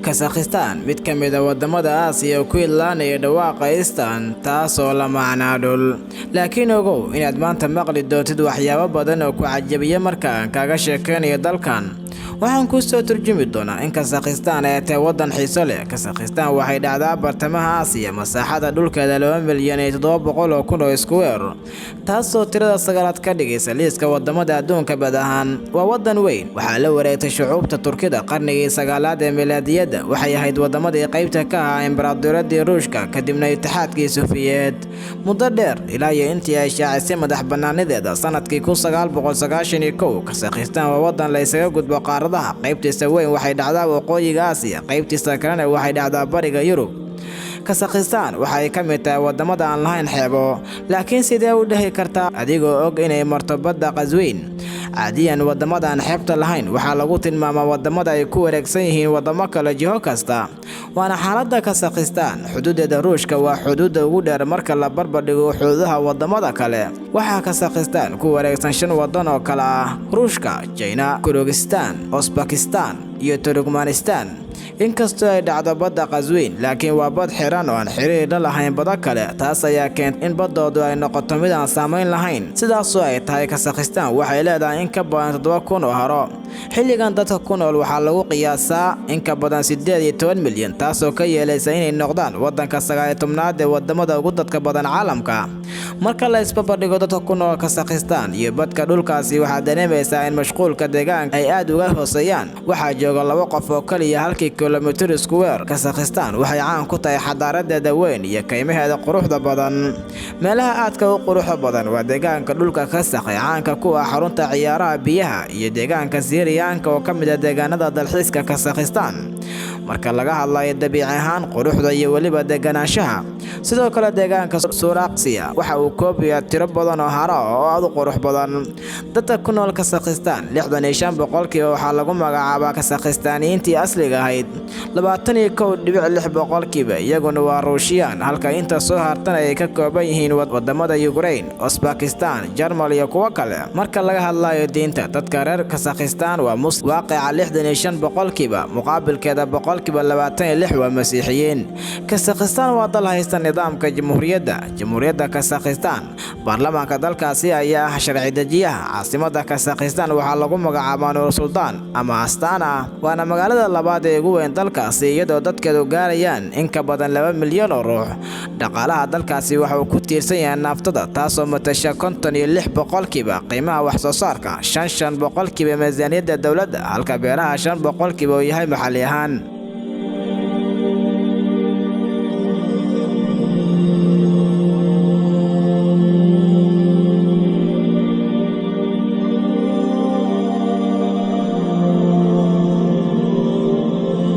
Kazakhstan mid ka mid ah wadamada Aasiya ku ilaanaya dhawaaqa Eastern taasoo la macnaa dhul laakiin ogow inaad maanta maqli doontid waxyaabo badan oo ku cajabiya marka aan kaaga sheekeynayo dalkan. Waxaan ku soo turjumi doonaa in Kazakhstan ay tahay wadan xiiso leh. Kazakhstan waxay dhacdaa bartamaha Aasiya, masaaxada dhulkeeda 2,700,000 oo square, taasoo tirada sagaalaad ka dhigaysa liiska wadamada adduunka bad ahaan. Waa wadan weyn, waxaa la wareegtay shucuubta Turkida qarnigii 9aad ee miilaadiyada. Waxay ahayd wadamadii qaybta ka ahaa Imbaradooradii Ruushka kadibna Itixaadkii Sofiyeed muddo dheer ilaa intii ay shaacisay madax bannaanideeda sanadkii 1991. Kazakhstan waa wadan la isaga gudbo qaaradaha. Qaybtiisa weyn waxay dhacdaa waqooyiga Aasiya, qaybtiisa kalena waxay dhacdaa bariga Yurub. Kazakhstan waxay ka mid tahay wadamada aan lahayn xeebo, laakiin sidee u dhahi kartaa adigoo og inay marto badda Qazwiin? Caadiyan wadamada aan xeebta lahayn waxaa lagu tilmaamaa wadamada ay ku wareegsan yihiin wadamo kale jiho kasta. Waana xaaladda Kazakhstan. Xuduudeeda Ruushka waa xuduudda ugu dheer marka la barbardhigo xuduudaha wadamada kale. Waxaa Kazakhstan ku wareegsan 5 wadan oo kala ah Ruushka, China, Kyrgyzstan, Uzbekistan iyo Turkmenistan. Inkastoo ay dhacdo badda Qazwiin, laakiin waa bad xiran oo aan xiriir la lahayn badda kale. Taas ayaa keentay in baddoodu ay noqoto mid aan saameyn lahayn. Sidaasoo ay tahay, Kazakhstan waxay leedahay in ka badan 7,000 oo haro. Xilligan dadka ku nool waxaa lagu qiyaasaa in ka badan 18 milyan, taasoo ka yeelaysa inay noqdaan wadanka 19aad ee wadamada ugu dadka badan caalamka. Marka la isbarbardhigo dadka ku nool Kazakhstan iyo badka dhulkaasi, waxaa dareemaysaa in mashquulka deegaanka ay aad uga hooseeyaan. Waxaa jooga 2 qof oo kaliya halkii kilomitir square. Kazakhstan waxay caan ku tahay xadaaradeeda weyn iyo kaymaheeda quruxda badan. Meelaha aadka u quruxda badan waa deegaanka dhulka Kazakh ee caanka ku ah xarunta ciyaaraha biyaha iyo deegaanka Syrianka oo ka mid ah deegaanada dalxiiska Kazakhstan. Marka laga hadlayo dabiici ahaan quruxda iyo weliba deganaanshaha, sidoo kale deegaanka Suraqsiya waxa uu koobayaa tiro badan oo haro oo aad u qurux badan. Dadka ku nool Kazakhstan 65% waxaa lagu magacaabaa Kazakhstaniyiintii asliga ahayd, 21.6% iyaguna waa Ruushiyaan, halka inta soo hartana ay ka kooban yihiin wadamada Ukraine, Uzbekistan, Jarmal iyo kuwa kale. Marka laga hadlayo diinta, dadka reer Kazakhstan waa Muslim, waaqica 65%, muqaabilkeeda 26% waa Masiixiyiin. Kazakhstan waa dal haysta nidaamka jamhuuriyadda Kazakhstan. Baarlamaanka dalkaasi ayaa ah sharci dejiyaha. Caasimadda Kazakhstan waxaa lagu magacaabaa Nur Sultan ama Astana, waana magaalada labaad ee ugu weyn dalkaasi iyadoo dadkeedu gaarayaan in ka badan 2 milyan oo ruux. Dhaqaalaha dalkaasi waxa uu ku tiirsan yahay naftada, taasoo matasha 56% qiimaha wax soo saarka, 5% miisaaniyadda dowladda, halka beeraha 5% uu yahay maxalli ahaan.